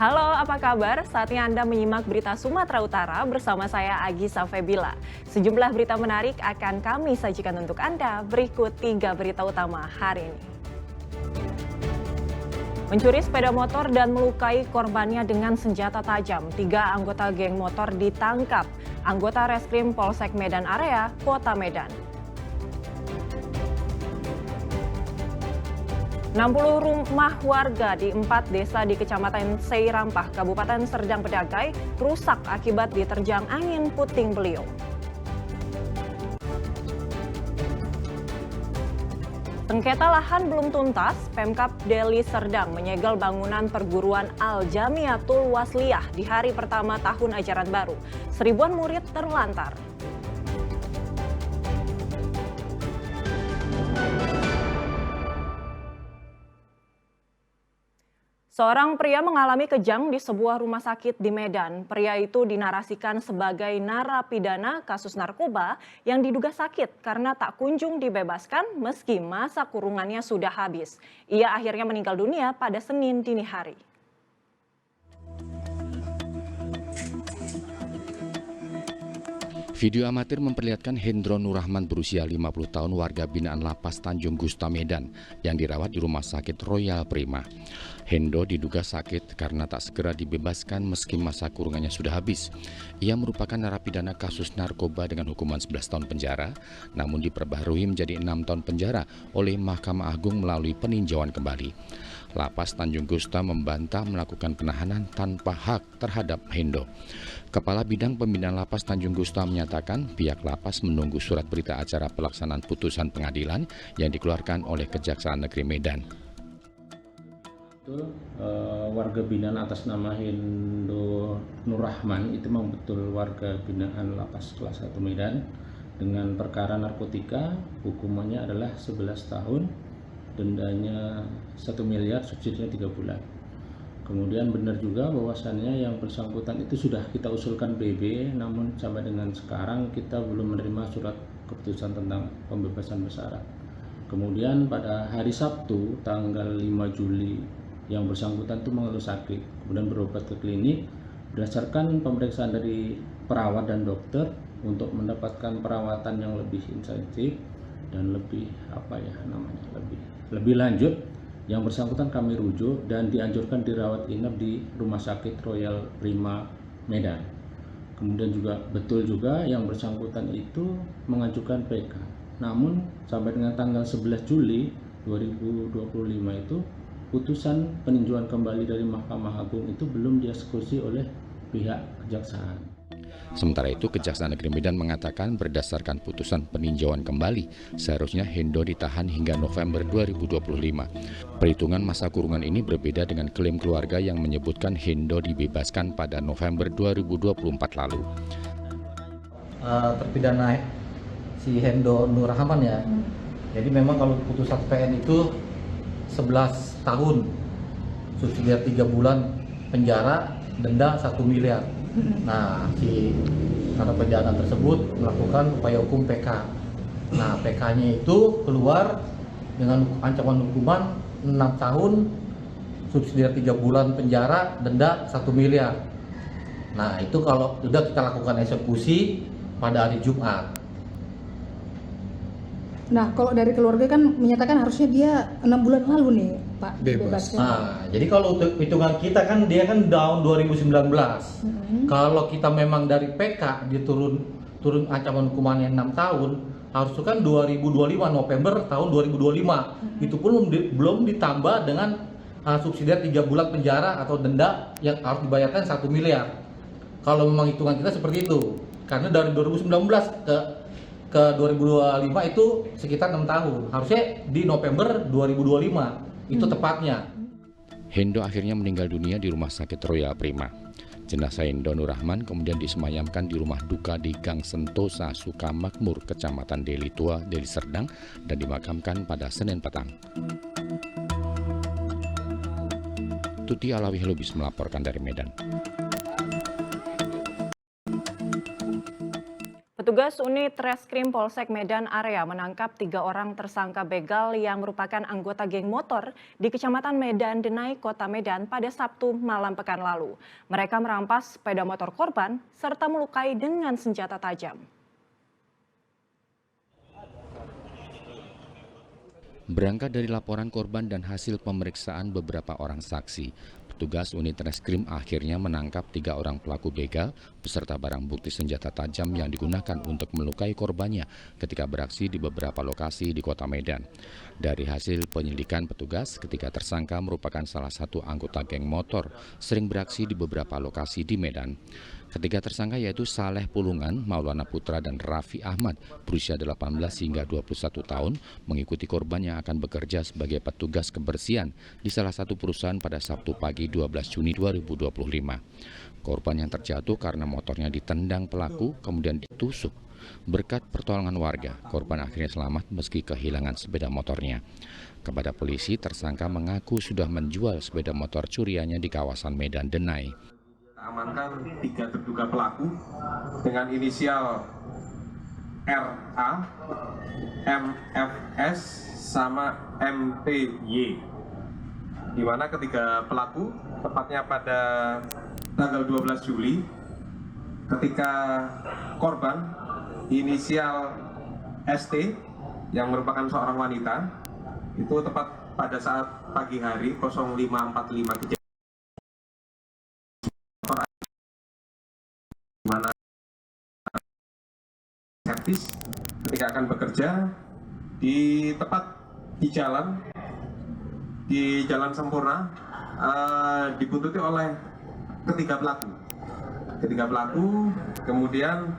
Halo, apa kabar? Saatnya Anda menyimak berita Sumatera Utara bersama saya Agisa Febila. Sejumlah berita menarik akan kami sajikan untuk Anda. Berikut 3 berita utama hari ini. Mencuri sepeda motor dan melukai korbannya dengan senjata tajam. 3 anggota geng motor ditangkap. Anggota Reskrim Polsek Medan Area, Kota Medan. 60 rumah warga di 4 desa di Kecamatan Seirampah, Kabupaten Serdang Bedagai, rusak akibat diterjang angin puting beliung. Sengketa lahan belum tuntas, Pemkab Deli Serdang menyegel bangunan perguruan Al-Jamiatul Wasliyah di hari pertama tahun ajaran baru. Seribuan murid terlantar. Seorang pria mengalami kejang di sebuah rumah sakit di Medan. Pria itu dinarasikan sebagai narapidana kasus narkoba yang diduga sakit karena tak kunjung dibebaskan meski masa kurungannya sudah habis. Ia akhirnya meninggal dunia pada Senin dini hari. Video amatir memperlihatkan Hendro Nurrahman berusia 50 tahun warga binaan Lapas Tanjung Gusta Medan yang dirawat di Rumah Sakit Royal Prima. Hendo diduga sakit karena tak segera dibebaskan meski masa kurungannya sudah habis. Ia merupakan narapidana kasus narkoba dengan hukuman 11 tahun penjara, namun diperbaharui menjadi 6 tahun penjara oleh Mahkamah Agung melalui peninjauan kembali. Lapas Tanjung Gusta membantah melakukan penahanan tanpa hak terhadap Hendo. Kepala Bidang Pembinaan Lapas Tanjung Gusta menyatakan pihak lapas menunggu surat berita acara pelaksanaan putusan pengadilan yang dikeluarkan oleh Kejaksaan Negeri Medan. Warga binaan atas nama Hendro Nurrahman itu memang betul warga binaan Lapas Kelas 1 Medan dengan perkara narkotika. Hukumannya adalah 11 tahun, dendanya 1 miliar, subsidinya 3 bulan. Kemudian benar juga bahwasannya yang bersangkutan itu sudah kita usulkan BB, namun sampai dengan sekarang kita belum menerima surat keputusan tentang pembebasan bersyarat. Kemudian pada hari Sabtu tanggal 5 Juli yang bersangkutan itu mengeluh sakit, kemudian berobat ke klinik. Berdasarkan pemeriksaan dari perawat dan dokter untuk mendapatkan perawatan yang lebih intensif dan lebih lebih lanjut, yang bersangkutan kami rujuk dan dianjurkan dirawat inap di Rumah Sakit Royal Prima Medan. Kemudian juga betul juga yang bersangkutan itu mengajukan PK. Namun sampai dengan tanggal 11 Juli 2025 itu putusan peninjauan kembali dari Mahkamah Agung itu belum dieksekusi oleh pihak kejaksaan. Sementara itu, Kejaksaan Negeri Medan mengatakan berdasarkan putusan peninjauan kembali, seharusnya Hendo ditahan hingga November 2025. Perhitungan masa kurungan ini berbeda dengan klaim keluarga yang menyebutkan Hendo dibebaskan pada November 2024 lalu. Terpidana si Hendro Nurrahman ya. Jadi memang kalau putusan PN itu 11 tahun, subsidiar 3 bulan penjara, denda 1 miliar. Nah, si narapidana tersebut melakukan upaya hukum PK. Nah, PK-nya itu keluar dengan ancaman hukuman 6 tahun, subsidiar 3 bulan penjara, denda 1 miliar. Nah, itu kalau sudah kita lakukan eksekusi pada hari Jumat. Nah, kalau dari keluarga kan menyatakan harusnya dia 6 bulan lalu nih, Pak, dibebaskan. Nah, jadi kalau hitungan kita kan dia kan tahun 2019. Kalau kita memang dari PK dia turun ancaman hukumannya 6 tahun, harusnya kan 2025 November tahun 2025. Itu pun belum ditambah dengan subsidiar 3 bulan penjara atau denda yang harus dibayarkan 1 miliar. Kalau memang hitungan kita seperti itu. Karena dari 2019 ke 2025 itu sekitar 6 tahun. Harusnya di November 2025 itu tepatnya. Hendo akhirnya meninggal dunia di Rumah Sakit Royal Prima. Jenazah Hendro Nurrahman kemudian disemayamkan di rumah duka di Gang Sentosa, Sukamakmur, Kecamatan Deli Tua, Deli Serdang, dan dimakamkan pada Senin petang. Tuti Alawi Lubis melaporkan dari Medan. Petugas unit Reskrim Polsek Medan Area menangkap 3 orang tersangka begal yang merupakan anggota geng motor di Kecamatan Medan Denai, Kota Medan pada Sabtu malam pekan lalu. Mereka merampas sepeda motor korban serta melukai dengan senjata tajam. Berangkat dari laporan korban dan hasil pemeriksaan beberapa orang saksi, petugas unit reskrim akhirnya menangkap 3 orang pelaku begal beserta barang bukti senjata tajam yang digunakan untuk melukai korbannya ketika beraksi di beberapa lokasi di Kota Medan. Dari hasil penyelidikan petugas, ketiga tersangka merupakan salah satu anggota geng motor sering beraksi di beberapa lokasi di Medan. Ketiga tersangka yaitu Saleh Pulungan, Maulana Putra, dan Raffi Ahmad berusia 18 hingga 21 tahun mengikuti korban yang akan bekerja sebagai petugas kebersihan di salah satu perusahaan pada Sabtu pagi 12 Juni 2025. Korban yang terjatuh karena motornya ditendang pelaku kemudian ditusuk. Berkat pertolongan warga, korban akhirnya selamat meski kehilangan sepeda motornya. Kepada polisi, tersangka mengaku sudah menjual sepeda motor curiannya di kawasan Medan Denai. Amankan 3 terduga pelaku dengan inisial RA, MFS, sama MTY. Di mana ketiga pelaku tepatnya pada tanggal 12 Juli ketika korban inisial ST yang merupakan seorang wanita itu tepat pada saat pagi hari 05.45 kejadian mana servis ketika akan bekerja di jalan Sempurna dibuntuti oleh ketiga pelaku kemudian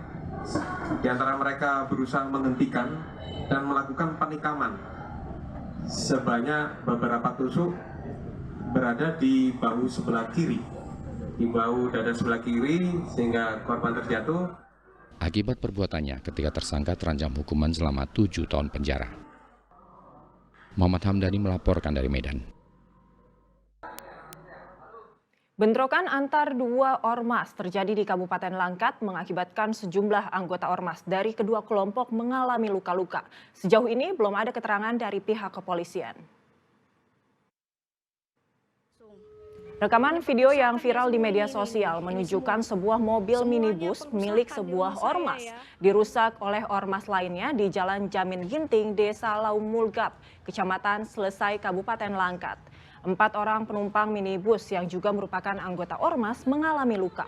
di antara mereka berusaha menghentikan dan melakukan penikaman sebanyak beberapa tusuk berada di bahu sebelah kiri, di bahu dada sebelah kiri sehingga korban terjatuh. Akibat perbuatannya, ketiga tersangka terancam hukuman selama 7 tahun penjara. Muhammad Hamdani melaporkan dari Medan. Bentrokan antar 2 ormas terjadi di Kabupaten Langkat mengakibatkan sejumlah anggota ormas dari kedua kelompok mengalami luka-luka. Sejauh ini belum ada keterangan dari pihak kepolisian. Rekaman video yang viral di media sosial menunjukkan sebuah mobil minibus milik sebuah ormas dirusak oleh ormas lainnya di Jalan Jamin Ginting, Desa Laumulgap, Kecamatan Selesai, Kabupaten Langkat. 4 orang penumpang minibus yang juga merupakan anggota ormas mengalami luka.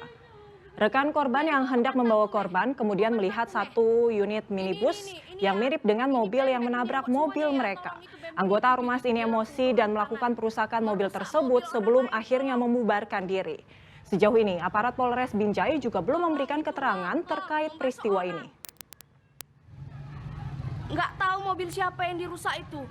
Rekan korban yang hendak membawa korban kemudian melihat satu unit minibus yang mirip dengan mobil yang menabrak mobil mereka. Anggota ormas ini emosi dan melakukan perusakan mobil tersebut sebelum akhirnya membubarkan diri. Sejauh ini, aparat Polres Binjai juga belum memberikan keterangan terkait peristiwa ini. Nggak tahu mobil siapa yang dirusak itu.